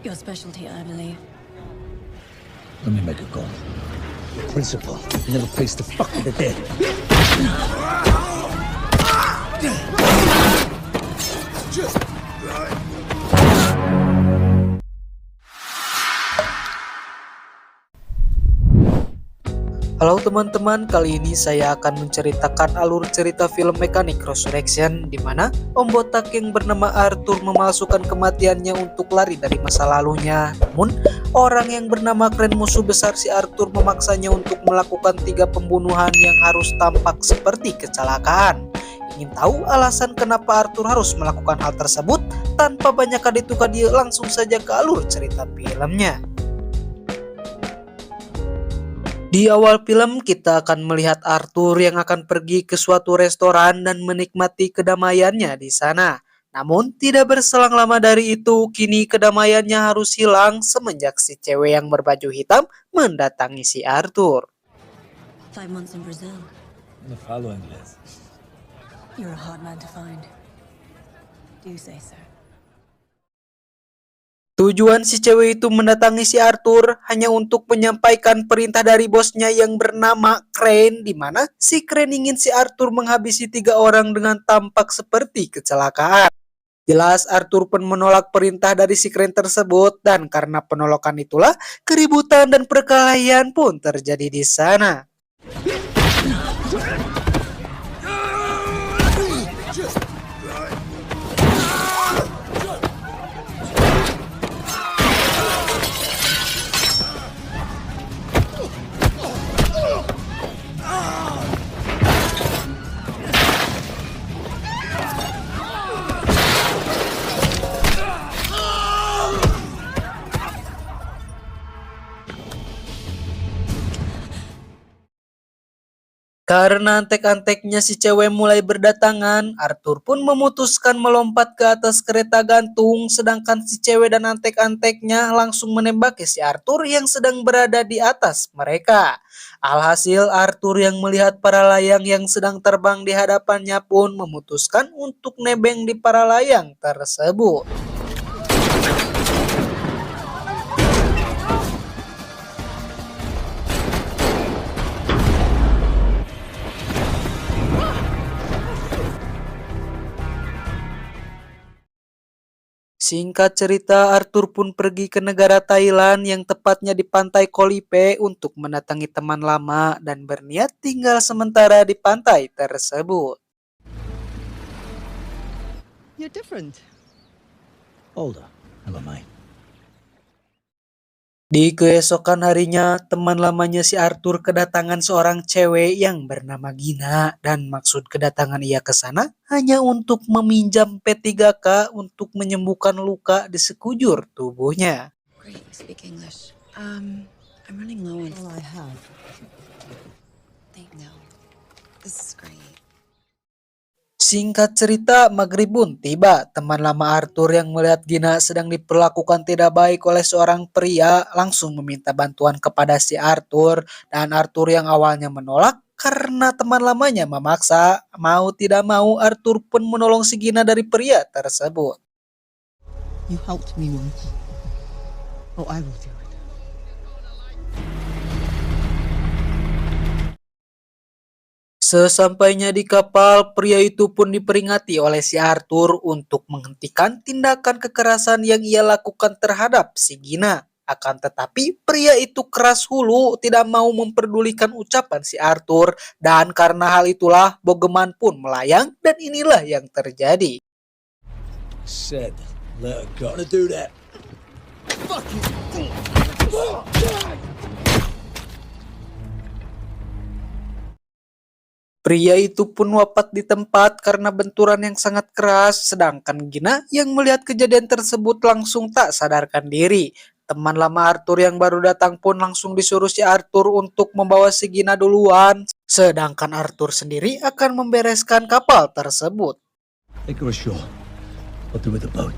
Your specialty, I believe. Let me make a call. Principal never pays the fuck with the dead. Halo teman-teman, kali ini saya akan menceritakan alur cerita film Mechanic Resurrection di mana Om Botak yang bernama Arthur memalsukan kematiannya untuk lari dari masa lalunya. Namun, orang yang bernama Crane, musuh besar si Arthur, memaksanya untuk melakukan 3 pembunuhan yang harus tampak seperti kecelakaan. Ingin tahu alasan kenapa Arthur harus melakukan hal tersebut? Tanpa banyak kadi-kadi, langsung saja ke alur cerita filmnya. Di awal film kita akan melihat Arthur yang akan pergi ke suatu restoran dan menikmati kedamaiannya di sana. Namun tidak berselang lama dari itu, kini kedamaiannya harus hilang semenjak si cewek yang berbaju hitam mendatangi si Arthur. 5 months in Brazil. The following list. You're a hard man to find. Do say so. Tujuan si cewek itu mendatangi si Arthur hanya untuk menyampaikan perintah dari bosnya yang bernama Crane, di mana si Crane ingin si Arthur menghabisi 3 orang dengan tampak seperti kecelakaan. Jelas Arthur pun menolak perintah dari si Crane tersebut, dan karena penolakan itulah keributan dan perkelahian pun terjadi di sana. Karena antek-anteknya si cewek mulai berdatangan, Arthur pun memutuskan melompat ke atas kereta gantung, sedangkan si cewek dan antek-anteknya langsung menembaki si Arthur yang sedang berada di atas mereka. Alhasil Arthur yang melihat para layang yang sedang terbang di hadapannya pun memutuskan untuk nebeng di para layang tersebut. Singkat cerita, Arthur pun pergi ke negara Thailand yang tepatnya di pantai Koh Lipe untuk mendatangi teman lama dan berniat tinggal sementara di pantai tersebut. You're different. Older. Never mind. Di keesokan harinya, teman lamanya si Arthur kedatangan seorang cewek yang bernama Gina, dan maksud kedatangan ia ke sana hanya untuk meminjam P3K untuk menyembuhkan luka di sekujur tubuhnya. Great, you speak English. I'm running low on... All I have. Thank no. This is great. Singkat cerita, maghrib pun tiba. Teman lama Arthur yang melihat Gina sedang diperlakukan tidak baik oleh seorang pria langsung meminta bantuan kepada si Arthur, dan Arthur yang awalnya menolak karena teman lamanya memaksa, mau tidak mau Arthur pun menolong si Gina dari pria tersebut. You helped me once. Oh, I will do it. Sesampainya di kapal, pria itu pun diperingati oleh si Arthur untuk menghentikan tindakan kekerasan yang ia lakukan terhadap si Gina. Akan tetapi pria itu keras hulu, tidak mau memperdulikan ucapan si Arthur, dan karena hal itulah Bogeman pun melayang, dan inilah yang terjadi. Said, let her go. Gonna do that. Fuck you. Pria itu pun wafat di tempat karena benturan yang sangat keras, sedangkan Gina yang melihat kejadian tersebut langsung tak sadarkan diri. Teman lama Arthur yang baru datang pun langsung disuruh si Arthur untuk membawa si Gina duluan, sedangkan Arthur sendiri akan membereskan kapal tersebut. Take her ashore. I'll do with the boat.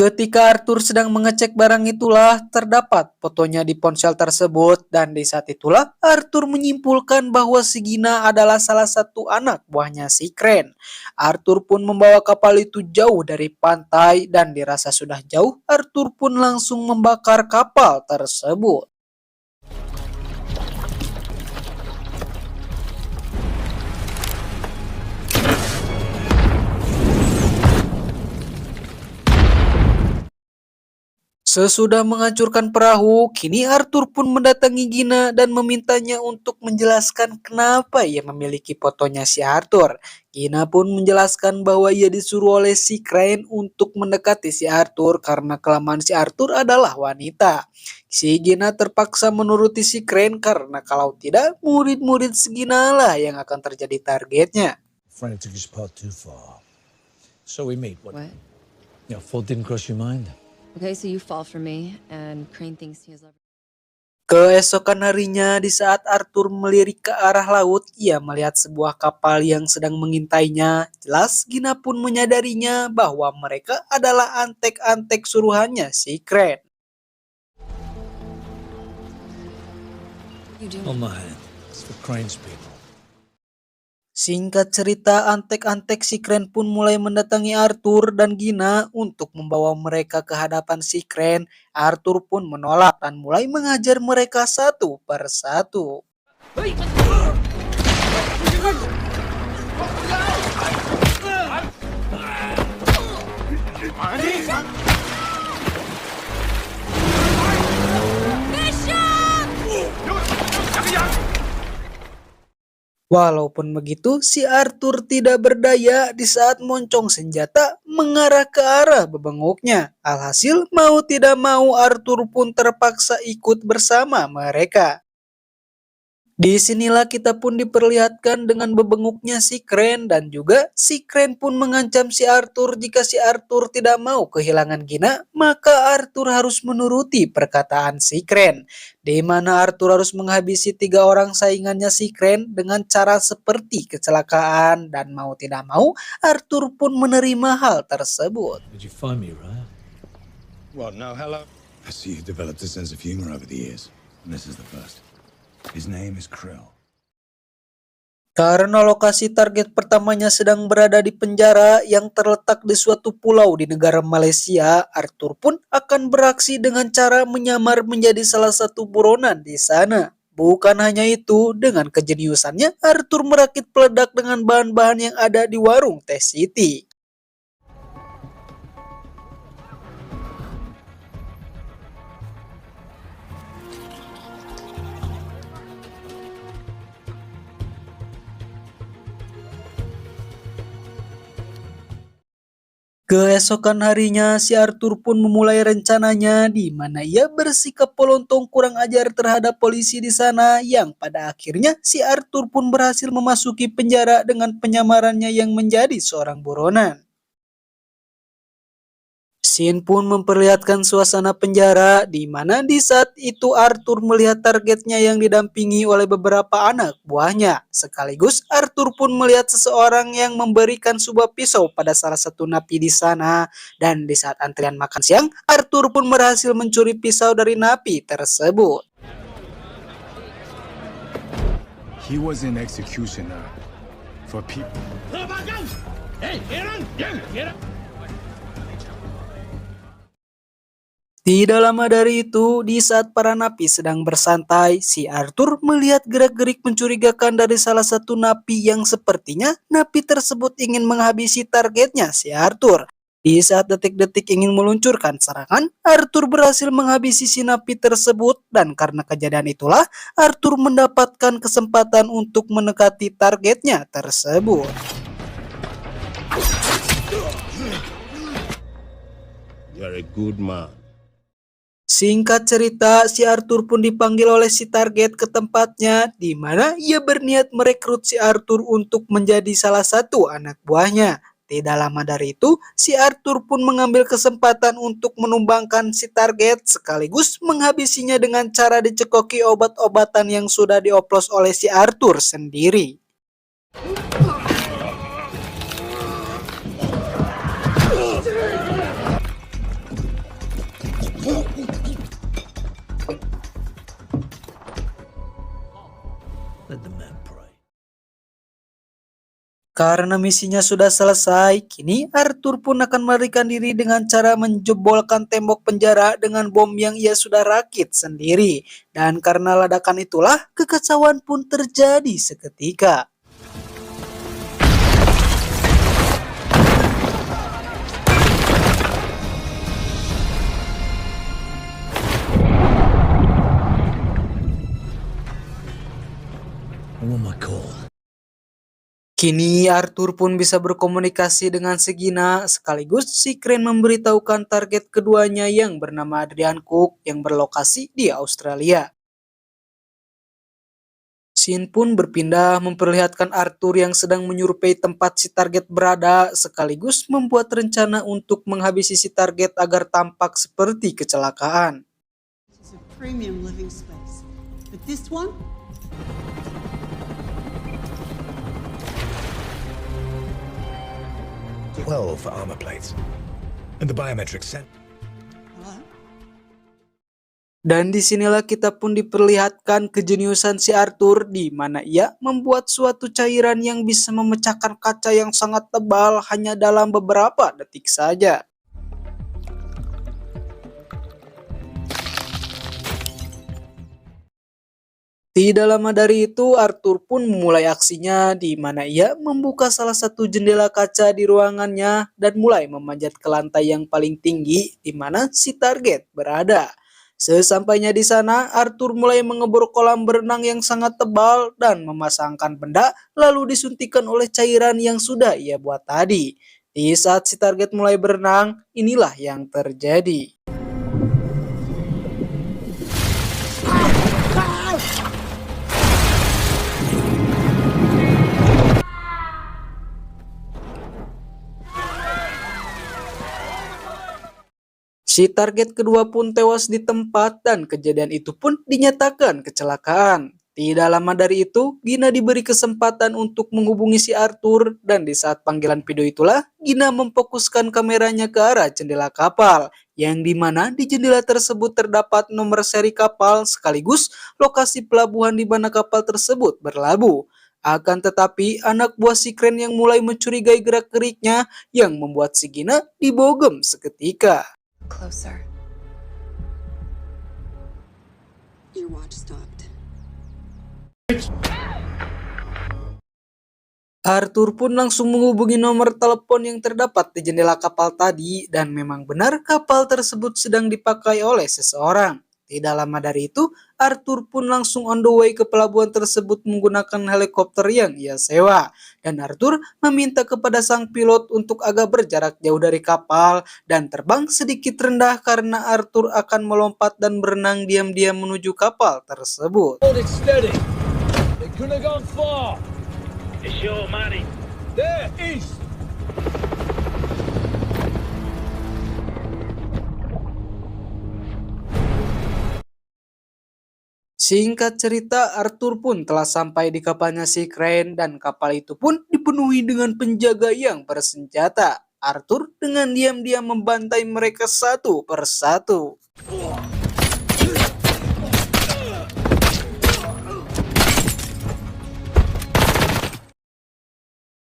Ketika Arthur sedang mengecek barang itulah terdapat fotonya di ponsel tersebut dan di saat itulah Arthur menyimpulkan bahwa si Gina adalah salah satu anak buahnya si Crane. Arthur pun membawa kapal itu jauh dari pantai dan dirasa sudah jauh, Arthur pun langsung membakar kapal tersebut. Sesudah menghancurkan perahu, kini Arthur pun mendatangi Gina dan memintanya untuk menjelaskan kenapa ia memiliki fotonya si Arthur. Gina pun menjelaskan bahwa ia disuruh oleh si Crane untuk mendekati si Arthur karena kelemahan si Arthur adalah wanita. Si Gina terpaksa menuruti si Crane karena kalau tidak, murid-murid si Gina lah yang akan terjadi targetnya. Friend took his part too far. So we meet. What? Yeah, fault didn't cross your mind? Okay, so you fall for me, and Crane thinks he has everything. Keesokan harinya, di saat Arthur melirik ke arah laut, ia melihat sebuah kapal yang sedang mengintainya. Jelas, Gina pun menyadarinya bahwa mereka adalah antek-antek suruhannya si Crane. You do. On my hand. It's for Crane's people. Singkat cerita, antek-antek si Crane pun mulai mendatangi Arthur dan Gina untuk membawa mereka ke hadapan si Crane. Arthur pun menolak dan mulai mengajar mereka satu persatu. Walaupun begitu, si Arthur tidak berdaya di saat moncong senjata mengarah ke arah bebenguknya. Alhasil, mau tidak mau Arthur pun terpaksa ikut bersama mereka. Disinilah kita pun diperlihatkan dengan bebenguknya si Crane dan juga si Crane pun mengancam si Arthur jika si Arthur tidak mau kehilangan Gina, maka Arthur harus menuruti perkataan si Crane. Di mana Arthur harus menghabisi 3 orang saingannya si Crane dengan cara seperti kecelakaan dan mau tidak mau Arthur pun menerima hal tersebut. Did you find me, right? Well, no, hello. I see you developed a sense of humor over the years, and this is the first. His name is Krill. Karena lokasi target pertamanya sedang berada di penjara yang terletak di suatu pulau di negara Malaysia, Arthur pun akan beraksi dengan cara menyamar menjadi salah satu buronan di sana. Bukan hanya itu, dengan kejeniusannya, Arthur merakit peledak dengan bahan-bahan yang ada di warung Teh City. Keesokan harinya, si Arthur pun memulai rencananya di mana ia bersikap pelontong kurang ajar terhadap polisi di sana yang pada akhirnya si Arthur pun berhasil memasuki penjara dengan penyamarannya yang menjadi seorang buronan. Scene pun memperlihatkan suasana penjara di mana di saat itu Arthur melihat targetnya yang didampingi oleh beberapa anak buahnya. Sekaligus Arthur pun melihat seseorang yang memberikan sebuah pisau pada salah satu napi di sana. Dan di saat antrian makan siang, Arthur pun berhasil mencuri pisau dari napi tersebut. He was an executioner for people. Tidak lama dari itu, di saat para napi sedang bersantai, si Arthur melihat gerak-gerik mencurigakan dari salah satu napi yang sepertinya napi tersebut ingin menghabisi targetnya si Arthur. Di saat detik-detik ingin meluncurkan serangan, Arthur berhasil menghabisi si napi tersebut dan karena kejadian itulah Arthur mendapatkan kesempatan untuk mendekati targetnya tersebut. You're a good man. Singkat cerita, si Arthur pun dipanggil oleh si target ke tempatnya di mana ia berniat merekrut si Arthur untuk menjadi salah satu anak buahnya. Tidak lama dari itu, si Arthur pun mengambil kesempatan untuk menumbangkan si target sekaligus menghabisinya dengan cara dicekoki obat-obatan yang sudah dioplos oleh si Arthur sendiri. let the man pray. Karena misinya sudah selesai, kini Arthur pun akan melarikan diri dengan cara menjebolkan tembok penjara dengan bom yang ia sudah rakit sendiri. Dan karena ledakan itulah, kekacauan pun terjadi seketika. I want my call. Kini Arthur pun bisa berkomunikasi dengan Segina, sekaligus si Crane memberitahukan target keduanya yang bernama Adrian Cook yang berlokasi di Australia. Scene pun berpindah memperlihatkan Arthur yang sedang menyurvei tempat si target berada, sekaligus membuat rencana untuk menghabisi si target agar tampak seperti kecelakaan. This is a premium living space. But this one? 12 armor plates. And the biometric set. Hello? Dan disinilah kita pun diperlihatkan kejeniusan si Arthur, di mana ia membuat suatu cairan yang bisa memecahkan kaca yang sangat tebal hanya dalam beberapa detik saja. Tidak lama dari itu, Arthur pun memulai aksinya, di mana ia membuka salah satu jendela kaca di ruangannya dan mulai memanjat ke lantai yang paling tinggi, di mana si target berada. Sesampainya di sana, Arthur mulai mengebor kolam berenang yang sangat tebal dan memasangkan benda, lalu disuntikan oleh cairan yang sudah ia buat tadi. Di saat si target mulai berenang, inilah yang terjadi. Si target kedua pun tewas di tempat dan kejadian itu pun dinyatakan kecelakaan. Tidak lama dari itu, Gina diberi kesempatan untuk menghubungi si Arthur, dan di saat panggilan video itulah Gina memfokuskan kameranya ke arah jendela kapal, yang dimana di jendela tersebut terdapat nomor seri kapal sekaligus lokasi pelabuhan di mana kapal tersebut berlabuh. Akan tetapi, anak buah si Crane yang mulai mencurigai gerak-geriknya yang membuat si Gina dibogem seketika. Closer. Your watch stopped. Arthur pun langsung menghubungi nomor telepon yang terdapat di jendela kapal tadi, dan memang benar kapal tersebut sedang dipakai oleh seseorang. Tidak lama dari itu, Arthur pun langsung on the way ke pelabuhan tersebut menggunakan helikopter yang ia sewa. Dan Arthur meminta kepada sang pilot untuk agak berjarak jauh dari kapal dan terbang sedikit rendah karena Arthur akan melompat dan berenang diam-diam menuju kapal tersebut. Hold it steady. They couldn't have gone far. It's your money. There, east. Singkat cerita, Arthur pun telah sampai di kapalnya si Crane, dan kapal itu pun dipenuhi dengan penjaga yang bersenjata. Arthur dengan diam-diam membantai mereka satu persatu.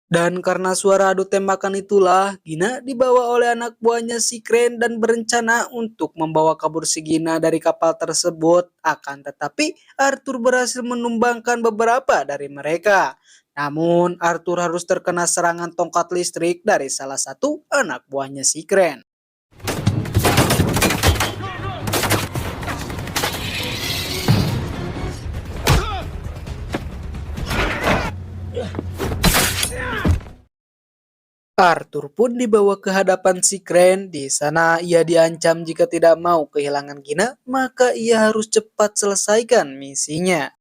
Dan karena suara adu tembakan itulah, Gina dibawa oleh anak buahnya si Crane dan berencana untuk membawa kabur si Gina dari kapal tersebut. Akan tetapi, Arthur berhasil menumbangkan beberapa dari mereka. Namun, Arthur harus terkena serangan tongkat listrik dari salah satu anak buahnya si Crane. Arthur pun dibawa ke hadapan si Crane. Di sana ia diancam jika tidak mau kehilangan Gina, maka ia harus cepat selesaikan misinya.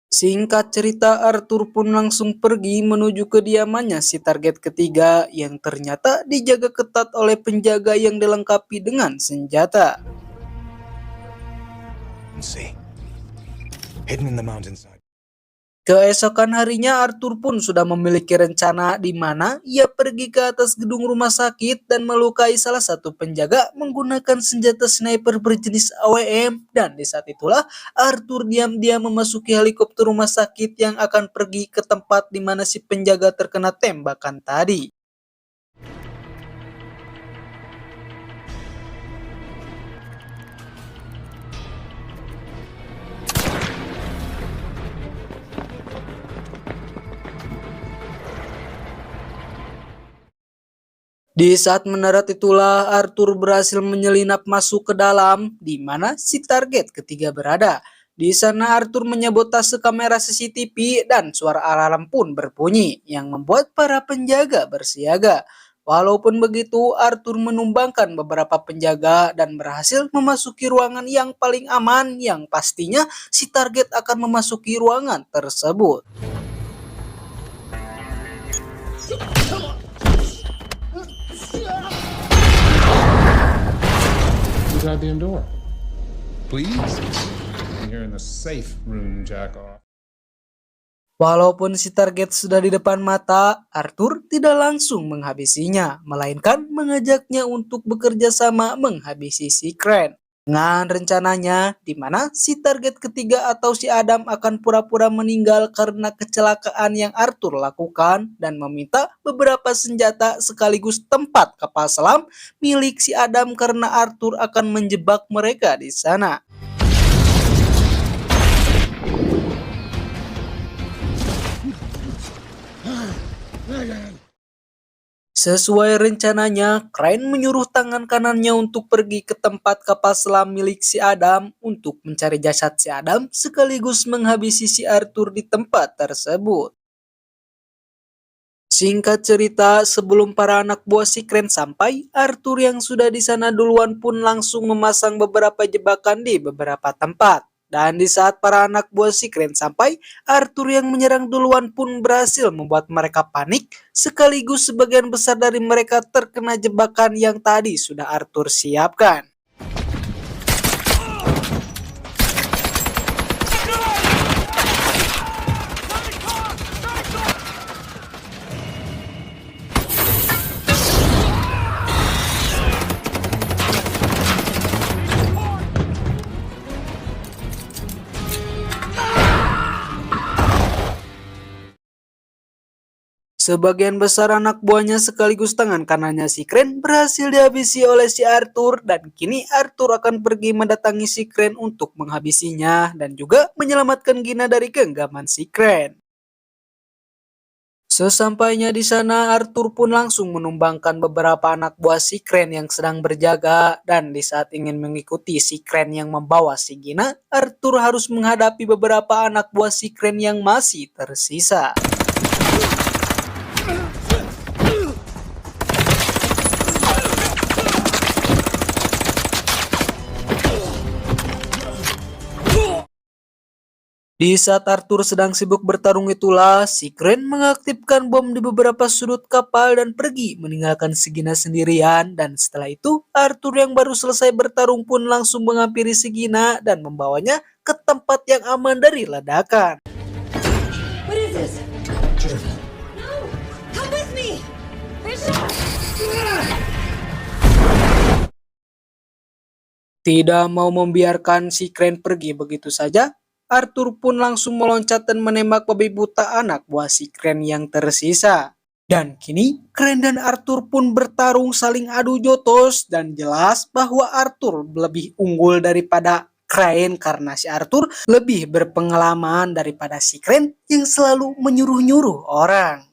Singkat cerita, Arthur pun langsung pergi menuju kediamannya si target ketiga yang ternyata dijaga ketat oleh penjaga yang dilengkapi dengan senjata. See. Hidden in the mountainside. Keesokan harinya Arthur pun sudah memiliki rencana di mana ia pergi ke atas gedung rumah sakit dan melukai salah satu penjaga menggunakan senjata sniper berjenis AWM, dan di saat itulah Arthur diam-diam memasuki helikopter rumah sakit yang akan pergi ke tempat di mana si penjaga terkena tembakan tadi. Di saat mendarat itulah Arthur berhasil menyelinap masuk ke dalam di mana si target ketiga berada. Di sana Arthur menyabotase kamera CCTV dan suara alarm pun berbunyi yang membuat para penjaga bersiaga. Walaupun begitu, Arthur menumbangkan beberapa penjaga dan berhasil memasuki ruangan yang paling aman yang pastinya si target akan memasuki ruangan tersebut. Goddamn door. Please? You're in the safe room, jack off. Walaupun si target sudah di depan mata, Arthur tidak langsung menghabisinya, melainkan mengajaknya untuk bekerja sama menghabisi si Crane. Dengan rencananya, di mana si target ketiga atau si Adam akan pura-pura meninggal karena kecelakaan yang Arthur lakukan dan meminta beberapa senjata sekaligus tempat kapal selam milik si Adam karena Arthur akan menjebak mereka di sana. Sesuai rencananya, Crane menyuruh tangan kanannya untuk pergi ke tempat kapal selam milik si Adam untuk mencari jasad si Adam sekaligus menghabisi si Arthur di tempat tersebut. Singkat cerita, sebelum para anak buah si Crane sampai, Arthur yang sudah di sana duluan pun langsung memasang beberapa jebakan di beberapa tempat. Dan di saat para anak buah si Crane sampai, Arthur yang menyerang duluan pun berhasil membuat mereka panik, sekaligus sebagian besar dari mereka terkena jebakan yang tadi sudah Arthur siapkan. Sebagian besar anak buahnya sekaligus tangan kanannya si Crane berhasil dihabisi oleh si Arthur, dan kini Arthur akan pergi mendatangi si Crane untuk menghabisinya dan juga menyelamatkan Gina dari genggaman si Crane. Sesampainya di sana, Arthur pun langsung menumbangkan beberapa anak buah si Crane yang sedang berjaga, dan di saat ingin mengikuti si Crane yang membawa si Gina, Arthur harus menghadapi beberapa anak buah si Crane yang masih tersisa. Di saat Arthur sedang sibuk bertarung itulah, si Crane mengaktifkan bom di beberapa sudut kapal dan pergi meninggalkan si Gina sendirian, dan setelah itu Arthur yang baru selesai bertarung pun langsung menghampiri si Gina dan membawanya ke tempat yang aman dari ledakan. What is this? No! Come with me! Bishop! Tidak mau membiarkan si Crane pergi begitu saja, Arthur pun langsung meloncat dan menembak babi buta anak buah si Crane yang tersisa. Dan kini Crane dan Arthur pun bertarung saling adu jotos, dan jelas bahwa Arthur lebih unggul daripada Crane karena si Arthur lebih berpengalaman daripada si Crane yang selalu menyuruh-nyuruh orang.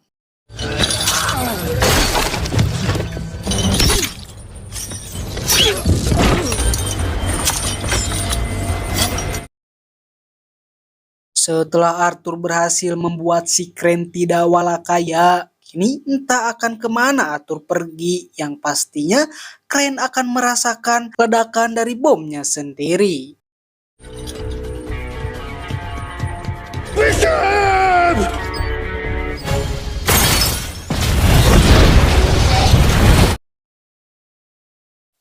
Setelah Arthur berhasil membuat si Crane tidak walakaya, kini entah akan kemana Arthur pergi, yang pastinya Crane akan merasakan ledakan dari bomnya sendiri.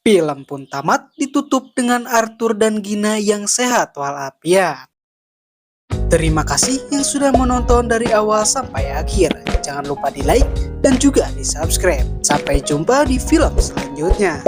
Film pun tamat ditutup dengan Arthur dan Gina yang sehat walafiat. Terima kasih yang sudah menonton dari awal sampai akhir. Jangan lupa di like dan juga di subscribe. Sampai jumpa di film selanjutnya.